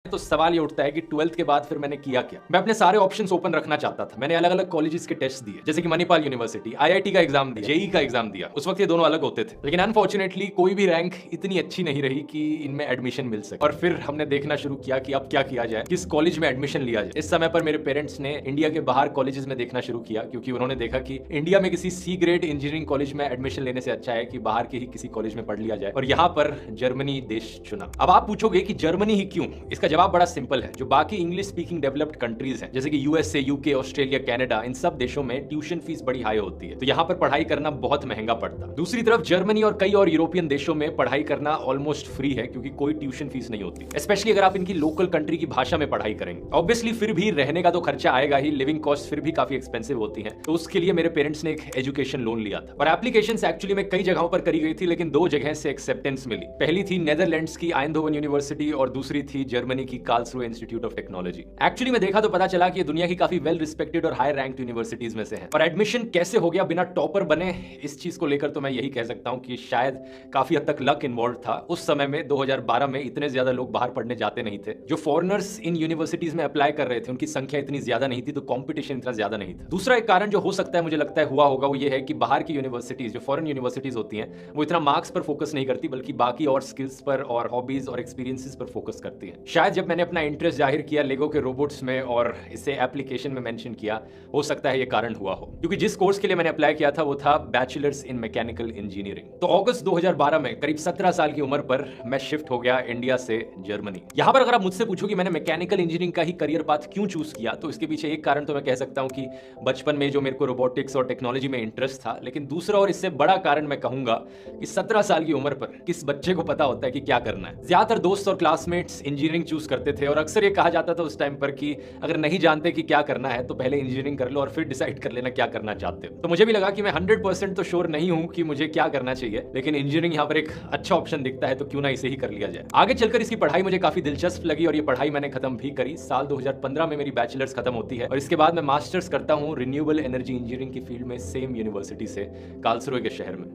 तो सवाल ये उठता है कि 12th के बाद फिर मैंने किया क्या। मैं अपने सारे ऑप्शंस ओपन रखना चाहता था। मैंने अलग अलग कॉलेजेस के टेस्ट दिए, जैसे कि मणिपाल यूनिवर्सिटी, आईआईटी का एग्जाम दिया, जेई का एग्जाम दिया। उस वक्त ये दोनों अलग होते थे, लेकिन अनफॉर्चुनेटली कोई भी रैंक इतनी अच्छी नहीं रही कि इनमें एडमिशन मिल सके। और फिर हमने देखना शुरू किया कि अब क्या किया जाए, किस कॉलेज में एडमिशन लिया जाए। इस समय पर मेरे पेरेंट्स ने इंडिया के बाहर कॉलेजेस में देखना शुरू किया, क्योंकि उन्होंने देखा कि इंडिया में किसी सी ग्रेड इंजीनियरिंग कॉलेज में एडमिशन लेने से अच्छा है कि बाहर के ही किसी कॉलेज में पढ़ लिया जाए। और यहाँ पर जर्मनी देश चुना। अब आप पूछोगे कि जर्मनी ही क्यों? इसका जवाब बड़ा सिंपल है। जो बाकी इंग्लिश स्पीकिंग डेवलप्ड कंट्रीज हैं, जैसे कि यूएसए, यूके, ऑस्ट्रेलिया, कनाडा, इन सब देशों में ट्यूशन फीस बड़ी हाई होती है, तो यहाँ पर पढ़ाई करना बहुत महंगा पड़ता। दूसरी तरफ जर्मनी और कई और यूरोपियन देशों में पढ़ाई करना ऑलमोस्ट फ्री है, क्योंकि कोई ट्यूशन फीस नहीं होती, स्पेशली अगर आप इनकी लोकल कंट्री की भाषा में पढ़ाई करेंगे। ऑब्वियसली फिर भी रहने का तो खर्चा आएगा ही, लिविंग कॉस्ट फिर भी काफी एक्सपेंसिव होती है, तो उसके लिए मेरे पेरेंट्स ने एक एजुकेशन लोन लिया था। और एप्लीकेशन एक्चुअली में कई जगहों पर करी गई थी, लेकिन दो जगह से एक्सेप्टेंस मिली। पहली थी नेदरलैंड्स की आइंधोवन यूनिवर्सिटी और दूसरी थी जर्मनी की कार्लसरूहे इंस्टीट्यूट ऑफ टेक्नोलॉजी। एक्चुअली में देखा तो पता चला कि ये दुनिया की काफी वेल रिस्पेक्टेड और हाई रैंक्ड यूनिवर्सिटीज में से है। और एडमिशन कैसे हो गया बिना टॉपर बने, इस चीज को लेकर तो मैं यही कह सकता हूं कि शायद काफी हद तक लक इन्वॉल्व था। उस समय में 2012 में इतने ज्यादा लोग बाहर पढ़ने जाते नहीं थे। जो फॉरेनर्स इन यूनिवर्सिटीज में अप्लाई कर रहे थे उनकी संख्या इतनी ज्यादा नहीं थी, तो कॉम्पिटिशन इतना ज्यादा नहीं था। दूसरा एक कारण जो हो सकता है, मुझे लगता है हुआ होगा, वो ये है कि बाहर की यूनिवर्सिटीज, जो फॉरेन यूनिवर्सिटीज होती हैं, वो इतना मार्क्स पर फोकस नहीं करती, बल्कि बाकी और स्किल्स पर और हॉबीज और एक्सपीरियंसेस पर फोकस करती है। शायद जब मैंने अपना इंटरेस्ट जाहिर किया लेगो के रोबोट्स में और इसे एप्लीकेशन में मेंशन किया, हो सकता है ये कारण हुआ हो। क्योंकि जिस कोर्स के लिए मैंने अप्लाई किया था वो था बैचलर्स इन मैकेनिकल इंजीनियरिंग। तो अगस्त 2012 में करीब 17 साल की उम्र पर मैं शिफ्ट हो गया इंडिया से जर्मनी। यहां पर अगर आप मुझसे पूछो कि मैंने मैकेनिकल इंजीनियरिंग का ही करियर पाथ क्यों चूज किया, तो इसके पीछे एक कारण तो मैं कह सकता हूं कि बचपन में जो मेरे को रोबोटिक्स और टेक्नोलॉजी में इंटरेस्ट था। लेकिन दूसरा और इससे बड़ा कारण मैं कहूंगा कि 17 साल की उम्र पर किस बच्चे को पता होता है कि क्या करना है। ज्यादातर दोस्त और क्लासमेट्स इंजीनियरिंग चूज करते थे, और अक्सर ये कहा जाता था उस टाइम पर कि अगर नहीं जानते कि क्या करना है तो पहले इंजीनियरिंग कर लो और फिर डिसाइड कर लेना क्या करना चाहते हो। तो मुझे भी लगा कि मैं 100% तो श्योर नहीं हूं कि मुझे क्या करना चाहिए, लेकिन इंजीनियरिंग यहाँ पर एक अच्छा ऑप्शन दिखता है, तो क्यों ना इसे ही कर लिया जाए। आगे चलकर इसकी पढ़ाई मुझे काफी दिलचस्प लगी और ये पढ़ाई मैंने खत्म भी करी। साल 2015 में मेरी बैचलर्स खत्म होती है और इसके बाद मैं मास्टर्स करता हूँ रिन्यूएबल एनर्जी इंजीनियरिंग की फील्ड में, सेम यूनिवर्सिटी से, कार्लसरूहे के शहर में।